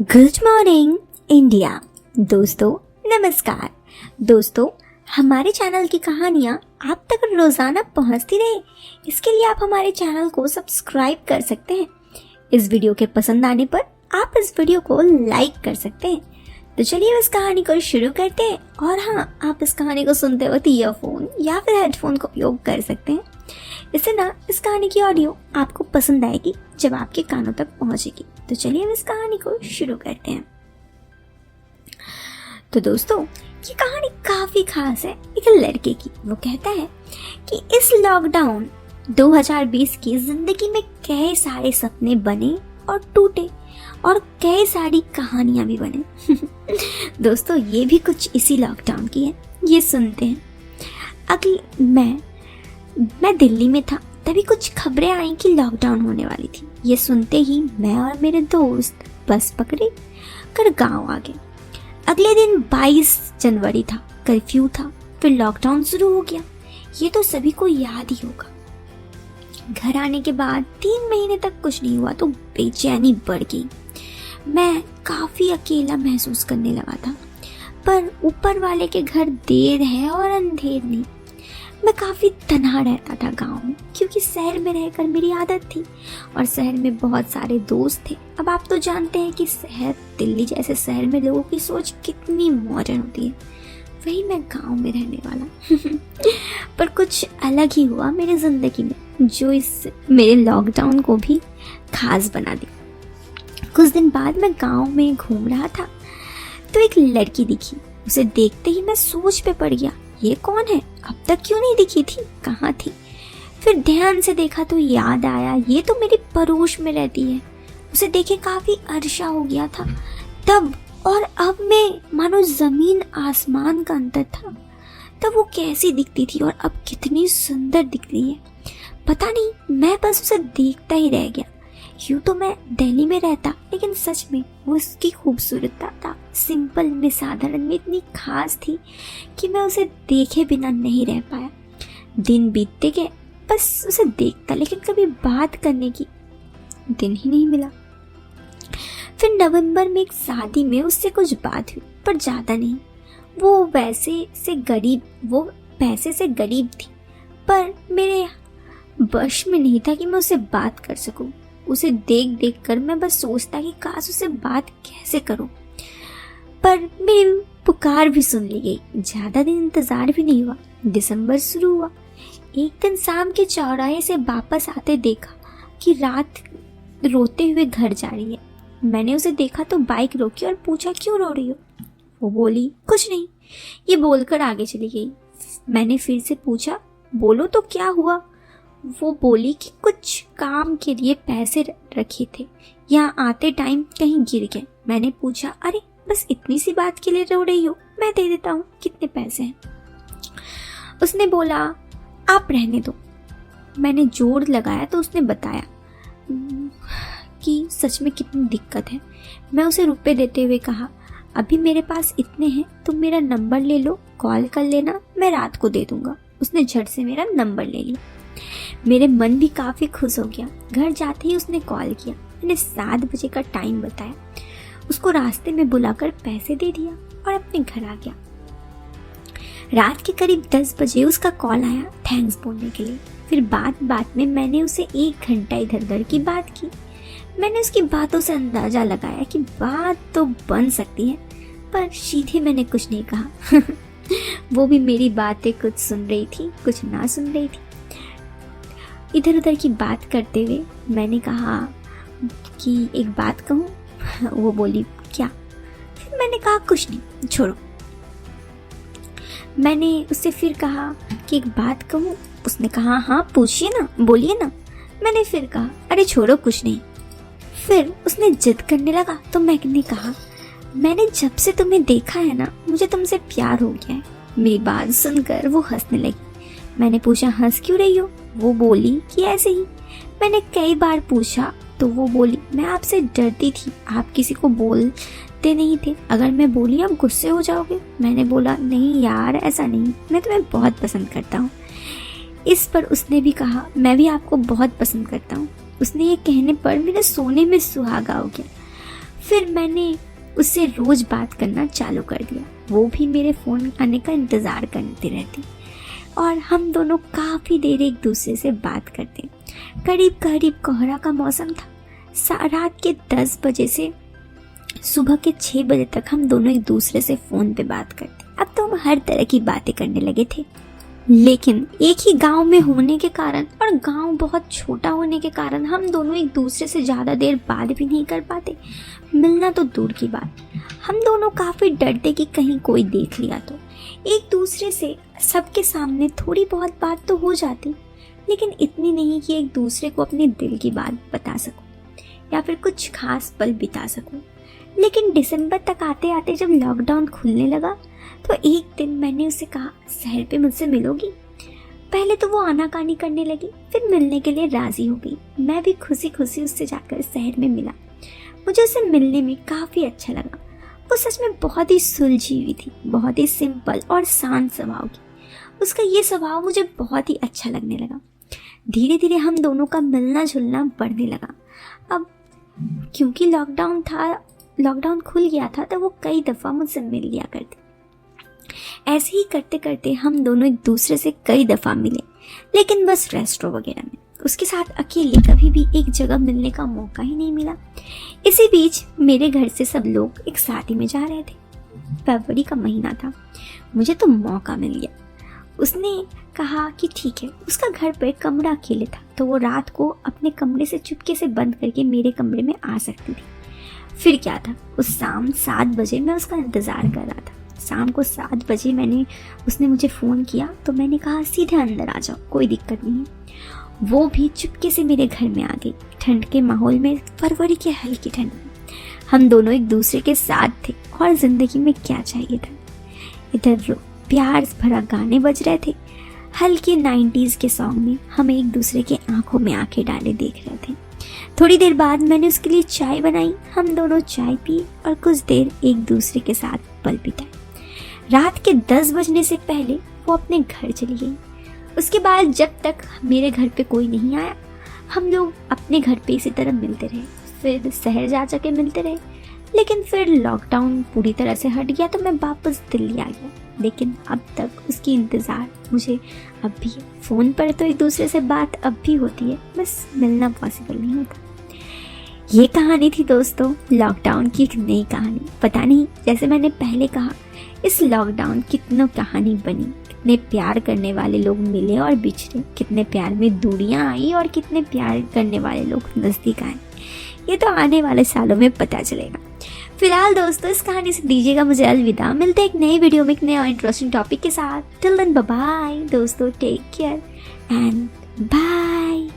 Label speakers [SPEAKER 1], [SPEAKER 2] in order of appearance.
[SPEAKER 1] Good morning India. दोस्तों नमस्कार। दोस्तों हमारे चैनल की कहानियाँ आप तक रोज़ाना पहुँचती रहे, इसके लिए आप हमारे चैनल को सब्सक्राइब कर सकते हैं। इस वीडियो के पसंद आने पर आप इस वीडियो को लाइक कर सकते हैं। तो चलिए इस कहानी को शुरू करते हैं। और हाँ, आप इस कहानी को सुनते वक्त ईयरफोन या फिर हेडफोन का उपयोग कर सकते हैं। इससे ना इस कहानी की ऑडियो आपको पसंद आएगी जब आपके कानों तक पहुंचेगी। तो चलिए हम इस कहानी को शुरू करते हैं। तो दोस्तों ये कहानी काफी खास है एक लड़के की। वो कहता है कि इस लॉकडाउन 2020 की जिंदगी में कई सारे सपने बने और टूटे और कई सारी कहानियां भी बने। दोस्तों ये भी कुछ इसी लॉकडाउन की है, ये सुनते हैं। अगले मैं दिल्ली में था, तभी कुछ खबरें आई कि लॉकडाउन होने वाली थी। ये सुनते ही मैं और मेरे दोस्त बस पकड़े कर गांव आ गए। अगले दिन 22 जनवरी था, कर्फ्यू था, फिर लॉकडाउन शुरू हो गया। ये तो सभी को याद ही होगा। घर आने के बाद 3 महीने तक कुछ नहीं हुआ तो बेचैनी बढ़ गई। मैं काफी अकेला महसूस करने लगा था, पर ऊपर वाले के घर देर है और अंधेर नहीं। मैं काफ़ी तन्हा रहता था गांव में, क्योंकि शहर में रहकर मेरी आदत थी और शहर में बहुत सारे दोस्त थे। अब आप तो जानते हैं कि शहर, दिल्ली जैसे शहर में लोगों की सोच कितनी मॉडर्न होती है। वही मैं गांव में रहने वाला। पर कुछ अलग ही हुआ मेरी ज़िंदगी में, जो इस मेरे लॉकडाउन को भी खास बना दिया। कुछ दिन बाद मैं गाँव में घूम रहा था तो एक लड़की दिखी। उसे देखते ही मैं सोच पे पड़ गया, ये कौन है? अब तक क्यों नहीं दिखी थी? कहाँ थी? फिर ध्यान से देखा तो याद आया, ये तो मेरी पड़ोस में रहती है। उसे देखे काफी अरसा हो गया था तब, और अब में मानो जमीन आसमान का अंतर था। तब वो कैसी दिखती थी और अब कितनी सुंदर दिख रही है, पता नहीं। मैं बस उसे देखता ही रह गया। यूँ तो मैं दिल्ली में रहता, लेकिन सच में वो उसकी खूबसूरता था सिंपल में, साधारण में इतनी खास थी कि मैं उसे देखे बिना नहीं रह पाया। दिन बीतते गए, बस उसे देखता, लेकिन कभी बात करने की दिन ही नहीं मिला। फिर नवंबर में एक शादी में उससे कुछ बात हुई, पर ज़्यादा नहीं। वो पैसे से गरीब थी, पर मेरे वश में नहीं था कि मैं उससे बात कर सकूं। उसे देख देख कर मैं बस सोचता कि काश उसे बात कैसे करूं। पर मेरी पुकार भी सुन ली गई। ज़्यादा दिन इंतज़ार भी नहीं हुआ, दिसंबर शुरू हुआ। एक दिन शाम के चौराहे से वापस आते देखा कि रात रोते हुए घर जा रही है। मैंने उसे देखा तो बाइक रोकी और पूछा, क्यों रो रही हो? वो बोली, कुछ नहीं, ये बोलकर आगे चली गई। मैंने फिर से पूछा, बोलो तो क्या हुआ? वो बोली कि कुछ काम के लिए पैसे रखे थे, यहाँ आते टाइम कहीं गिर गए। मैंने पूछा, अरे बस इतनी सी बात के लिए रो रही हो? मैं दे देता हूँ, कितने पैसे हैं? उसने बोला, आप रहने दो। मैंने जोर लगाया तो उसने बताया कि सच में कितनी दिक्कत है। मैं उसे रुपए देते हुए कहा, अभी मेरे पास इतने हैं, तुम मेरा नंबर ले लो, कॉल कर लेना, मैं रात को दे दूंगा। उसने झट से मेरा नंबर ले लिया। मेरे मन भी काफ़ी खुश हो गया। घर जाते ही उसने कॉल किया। मैंने 7 बजे का टाइम बताया, उसको रास्ते में बुलाकर पैसे दे दिया और अपने घर आ गया। रात के करीब 10 बजे उसका कॉल आया थैंक्स बोलने के लिए। फिर बात में मैंने उसे 1 घंटा इधर उधर की बात की। मैंने उसकी बातों से अंदाज़ा लगाया कि बात तो बन सकती है, पर सीधे मैंने कुछ नहीं कहा। वो भी मेरी बातें कुछ सुन रही थी, कुछ ना सुन रही थी। इधर उधर की बात करते हुए मैंने कहा कि एक बात कहूँ? वो बोली, क्या? फिर मैंने कहा, कुछ नहीं, छोड़ो। मैंने उससे फिर कहा कि एक बात कहूँ? उसने कहा, हाँ पूछिए ना, बोलिए ना। मैंने फिर कहा, अरे छोड़ो, कुछ नहीं। फिर उसने जिद करने लगा तो मैंने कहा, मैंने जब से तुम्हें देखा है ना, मुझे तुमसे प्यार हो गया है। मेरी बात सुनकर वो हंसने लगी। मैंने पूछा, हंस क्यों रही हो? वो बोली कि ऐसे ही। मैंने कई बार पूछा तो वो बोली, मैं आपसे डरती थी, आप किसी को बोलते नहीं थे, अगर मैं बोली आप गुस्से हो जाओगे। मैंने बोला, नहीं यार ऐसा नहीं, मैं तुम्हें बहुत पसंद करता हूँ। इस पर उसने भी कहा, मैं भी आपको बहुत पसंद करता हूँ। उसने ये कहने पर मेरे सोने में सुहागा हो गया। फिर मैंने उससे रोज बात करना चालू कर दिया। वो भी मेरे फ़ोन आने का इंतज़ार करती रहती और हम दोनों काफ़ी देर एक दूसरे से बात करते। करीब करीब कोहरा का मौसम था। रात के 10 बजे से सुबह के 6 बजे तक हम दोनों एक दूसरे से फ़ोन पे बात करते। अब तो हम हर तरह की बातें करने लगे थे, लेकिन एक ही गांव में होने के कारण और गांव बहुत छोटा होने के कारण हम दोनों एक दूसरे से ज़्यादा देर बात भी नहीं कर पाते। मिलना तो दूर की बात, हम दोनों काफ़ी डरते कि कहीं कोई देख लिया तो। एक दूसरे से सबके सामने थोड़ी बहुत बात तो हो जाती, लेकिन इतनी नहीं कि एक दूसरे को अपने दिल की बात बता सकूं या फिर कुछ खास पल बिता सकूं। लेकिन दिसंबर तक आते आते जब लॉकडाउन खुलने लगा तो एक दिन मैंने उसे कहा, शहर पे मुझसे मिलोगी? पहले तो वो आनाकानी करने लगी, फिर मिलने के लिए राजी हो गई। मैं भी खुशी खुशी उससे जाकर शहर में मिला। मुझे उसे मिलने में काफ़ी अच्छा लगा। वो सच में बहुत ही सुलझी हुई थी, बहुत ही सिंपल और शांत स्वभाव की। उसका ये स्वभाव मुझे बहुत ही अच्छा लगने लगा। धीरे धीरे हम दोनों का मिलना जुलना बढ़ने लगा। अब क्योंकि लॉकडाउन खुल गया था तो वो कई दफ़ा मुझसे मिल लिया करते। ऐसे ही करते करते हम दोनों एक दूसरे से कई दफ़ा मिले, लेकिन बस रेस्टोरेंट वगैरह में। उसके साथ अकेले कभी भी एक जगह मिलने का मौका ही नहीं मिला। इसी बीच मेरे घर से सब लोग एक शादी में जा रहे थे। फरवरी का महीना था, मुझे तो मौका मिल गया। उसने कहा कि ठीक है, उसका घर पे कमरा अकेले था तो वो रात को अपने कमरे से चुपके से बंद करके मेरे कमरे में आ सकती थी। फिर क्या था, उस शाम 7 बजे मैं उसका इंतज़ार कर रहा था। शाम को 7 बजे उसने मुझे फ़ोन किया तो मैंने कहा सीधे अंदर आ जाओ, कोई दिक्कत नहीं है। वो भी चुपके से मेरे घर में आ गई। ठंड के माहौल में, फरवरी की हल्की ठंड में हम दोनों एक दूसरे के साथ थे और ज़िंदगी में क्या चाहिए था। इधर प्यार भरा गाने बज रहे थे, हल्के 90s के सॉन्ग में हम एक दूसरे के आंखों में आंखें डाले देख रहे थे। थोड़ी देर बाद मैंने उसके लिए चाय बनाई, हम दोनों चाय पी और कुछ देर एक दूसरे के साथ पल बिताए। रात के 10 बजने से पहले वो अपने घर चली गई। उसके बाद जब तक मेरे घर पे कोई नहीं आया, हम लोग अपने घर पे इसी तरह मिलते रहे। फिर शहर जा मिलते रहे, लेकिन फिर लॉकडाउन पूरी तरह से हट गया तो मैं वापस दिल्ली आ गया। लेकिन अब तक उसकी इंतज़ार मुझे अब भी है। फ़ोन पर तो एक दूसरे से बात अब भी होती है, बस मिलना पॉसिबल नहीं होता। ये कहानी थी दोस्तों लॉकडाउन की एक नई कहानी। पता नहीं, जैसे मैंने पहले कहा, इस लॉकडाउन कितनों कहानी बनी, कितने प्यार करने वाले लोग मिले और बिछड़े, कितने प्यार में दूरियां आई और कितने प्यार करने वाले लोग नज़दीक आए। ये तो आने वाले सालों में पता चलेगा। फिलहाल दोस्तों इस कहानी से दीजिएगा मुझे अलविदा। मिलते हैं एक नई वीडियो में एक नए और इंटरेस्टिंग टॉपिक के साथ। टिल देन बाय बाय दोस्तों, टेक केयर एंड बाय।